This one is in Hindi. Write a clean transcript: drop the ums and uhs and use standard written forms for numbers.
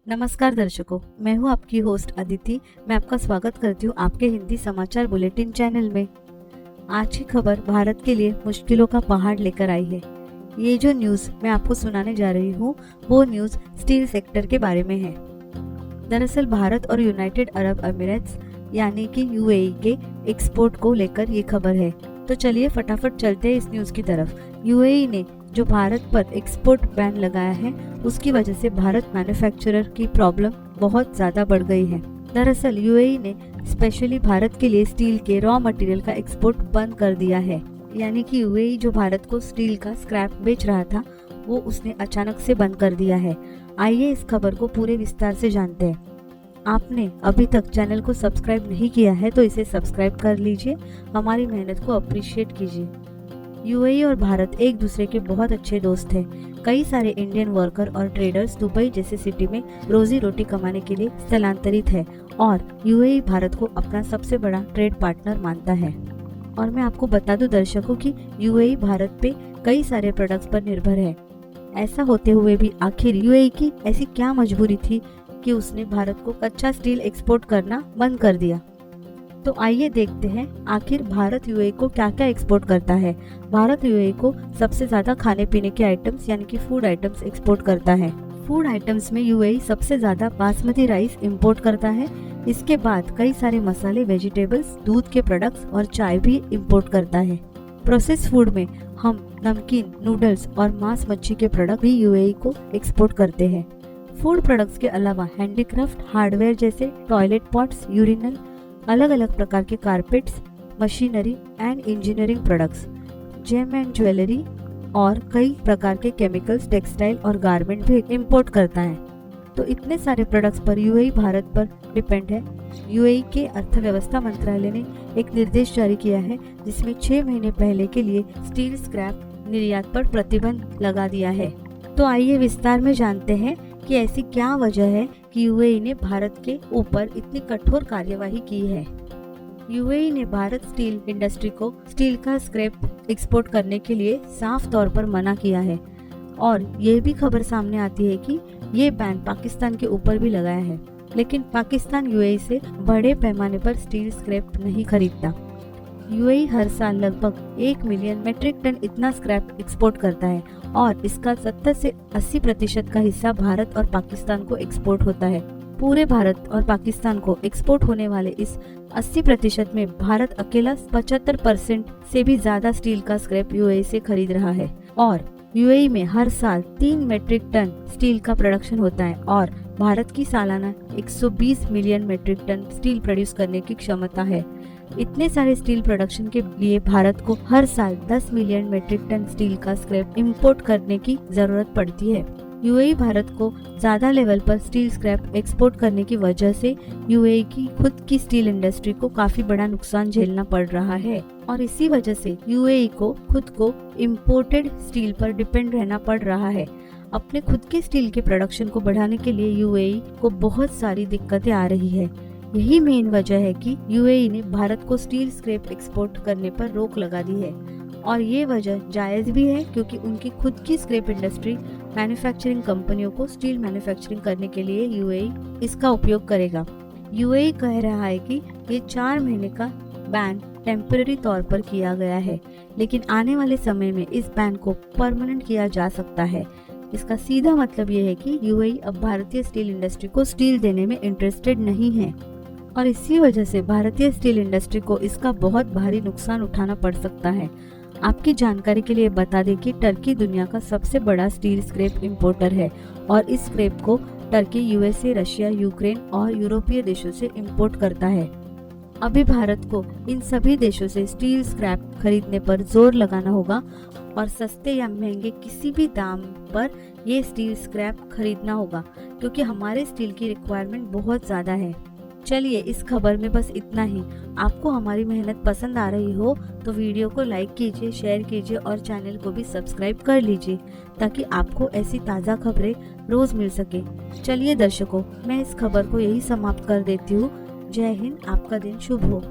नमस्कार दर्शकों, मैं हूं आपकी होस्ट अदिति। मैं आपका स्वागत करती हूं आपके हिंदी समाचार बुलेटिन चैनल में। आज की खबर भारत के लिए मुश्किलों का पहाड़ लेकर आई है। ये जो न्यूज़ मैं आपको सुनाने जा रही हूं, वो न्यूज़ स्टील सेक्टर के बारे में है। दरअसल भारत और यूनाइटेड अरब अमीरात यानी कि यूएई के एक्सपोर्ट को लेकर ये खबर है। तो चलिए फटाफट चलते हैं इस न्यूज़ की तरफ। यूएई ने जो भारत पर एक्सपोर्ट बैन लगाया है, उसकी वजह से भारत मैन्युफैक्चरर की प्रॉब्लम बहुत ज़्यादा बढ़ गई है। दरअसल यूएई ने स्पेशली भारत के लिए स्टील के रॉ मटेरियल का एक्सपोर्ट बंद कर दिया है। यानी कि यूएई जो भारत को स्टील का स्क्रैप बेच रहा था, वो उसने अचानक से बंद कर दिया है। आइए इस खबर को पूरे विस्तार से जानते हैं। आपने अभी तक चैनल को सब्सक्राइब नहीं किया है तो इसे सब्सक्राइब कर लीजिए, हमारी मेहनत को अप्रिशिएट कीजिए। यूएई और भारत एक दूसरे के बहुत अच्छे दोस्त हैं। कई सारे इंडियन वर्कर और ट्रेडर्स दुबई जैसे सिटी में रोजी रोटी कमाने के लिए स्थलांतरित है और यूएई भारत को अपना सबसे बड़ा ट्रेड पार्टनर मानता है। और मैं आपको बता दूं दर्शकों कि यूएई भारत पे कई सारे प्रोडक्ट्स पर निर्भर है। ऐसा होते हुए भी आखिर यूएई की ऐसी क्या मजबूरी थी कि उसने भारत को कच्चा स्टील एक्सपोर्ट करना बंद कर दिया। तो आइए देखते हैं आखिर भारत यूएई को क्या क्या एक्सपोर्ट करता है। भारत यूएई को सबसे ज्यादा खाने पीने के आइटम्स यानी कि फूड आइटम्स एक्सपोर्ट करता है। फूड आइटम्स में यूएई सबसे ज्यादा बासमती राइस इंपोर्ट करता है। इसके बाद कई सारे मसाले, वेजिटेबल्स, दूध के प्रोडक्ट्स और चाय भी इंपोर्ट करता है। प्रोसेस फूड में हम नमकीन, नूडल्स और मांस मच्छी के प्रोडक्ट भी यूएई को एक्सपोर्ट करते हैं। फूड प्रोडक्ट्स के अलावा हैंडीक्राफ्ट, हार्डवेयर जैसे टॉयलेट पॉट्स, यूरिनल, अलग अलग प्रकार के carpets, machinery and engineering products, gem and jewellery और कई प्रकार के केमिकल्स, टेक्सटाइल और गारमेंट भी इंपोर्ट करता है। तो इतने सारे प्रोडक्ट्स पर यूएई भारत पर डिपेंड है। यूएई के अर्थव्यवस्था मंत्रालय ने एक निर्देश जारी किया है जिसमें 6 महीने पहले के लिए स्टील स्क्रैप निर्यात पर प्रतिबंध लगा दिया है। तो आइए विस्तार में जानते हैं कि ऐसी क्या वजह है कि यूएई ने भारत के ऊपर इतनी कठोर कार्यवाही की है। यूएई ने भारत स्टील इंडस्ट्री को स्टील का स्क्रैप एक्सपोर्ट करने के लिए साफ तौर पर मना किया है और ये भी खबर सामने आती है कि ये बैन पाकिस्तान के ऊपर भी लगाया है। लेकिन पाकिस्तान यूएई से बड़े पैमाने पर स्टील स्क्रैप नहीं खरीदता। यूएई हर साल लगभग 1 मिलियन मेट्रिक टन इतना स्क्रैप एक्सपोर्ट करता है और इसका 70 से 80% का हिस्सा भारत और पाकिस्तान को एक्सपोर्ट होता है। पूरे भारत और पाकिस्तान को एक्सपोर्ट होने वाले इस 80% में भारत अकेला 75% से भी ज्यादा स्टील का स्क्रैप यूएई से खरीद रहा है। और यूएई में हर साल 3 मेट्रिक टन स्टील का प्रोडक्शन होता है और भारत की सालाना 120 million metric ton steel produce करने की क्षमता है। इतने सारे स्टील प्रोडक्शन के लिए भारत को हर साल 10 मिलियन मेट्रिक टन स्टील का स्क्रैप इंपोर्ट करने की जरूरत पड़ती है। यूएई भारत को ज्यादा लेवल पर स्टील स्क्रैप एक्सपोर्ट करने की वजह से यूएई की खुद की स्टील इंडस्ट्री को काफी बड़ा नुकसान झेलना पड़ रहा है और इसी वजह से यूएई को खुद को इम्पोर्टेड स्टील पर डिपेंड रहना पड़ रहा है। अपने खुद के स्टील के प्रोडक्शन को बढ़ाने के लिए यूएई को बहुत सारी दिक्कतें आ रही है। यही मेन वजह है कि यूएई ने भारत को स्टील स्क्रैप एक्सपोर्ट करने पर रोक लगा दी है और ये वजह जायज भी है क्योंकि उनकी खुद की स्क्रैप इंडस्ट्री मैन्युफैक्चरिंग कंपनियों को स्टील मैन्युफैक्चरिंग करने के लिए यूएई इसका उपयोग करेगा। यूएई कह रहा है कि ये 4 महीने का बैन टेम्पररी तौर पर किया गया है, लेकिन आने वाले समय में इस बैन को परमानेंट किया जा सकता है। इसका सीधा मतलब ये है कि यूएई अब भारतीय स्टील इंडस्ट्री को स्टील देने में इंटरेस्टेड नहीं है और इसी वजह से भारतीय स्टील इंडस्ट्री को इसका बहुत भारी नुकसान उठाना पड़ सकता है। आपकी जानकारी के लिए बता दें कि टर्की दुनिया का सबसे बड़ा स्टील स्क्रैप इंपोर्टर है और इस स्क्रैप को टर्की, यूएसए, रशिया, यूक्रेन और यूरोपीय देशों से इंपोर्ट करता है। अभी भारत को इन सभी देशों से स्टील स्क्रैप खरीदने पर जोर लगाना होगा और सस्ते या महंगे किसी भी दाम पर ये स्टील स्क्रैप खरीदना होगा क्योंकि हमारे स्टील की रिक्वायरमेंट बहुत ज्यादा है। चलिए इस खबर में बस इतना ही। आपको हमारी मेहनत पसंद आ रही हो तो वीडियो को लाइक कीजिए, शेयर कीजिए और चैनल को भी सब्सक्राइब कर लीजिए ताकि आपको ऐसी ताज़ा खबरें रोज मिल सके। चलिए दर्शकों, मैं इस खबर को यही समाप्त कर देती हूँ। जय हिंद, आपका दिन शुभ हो।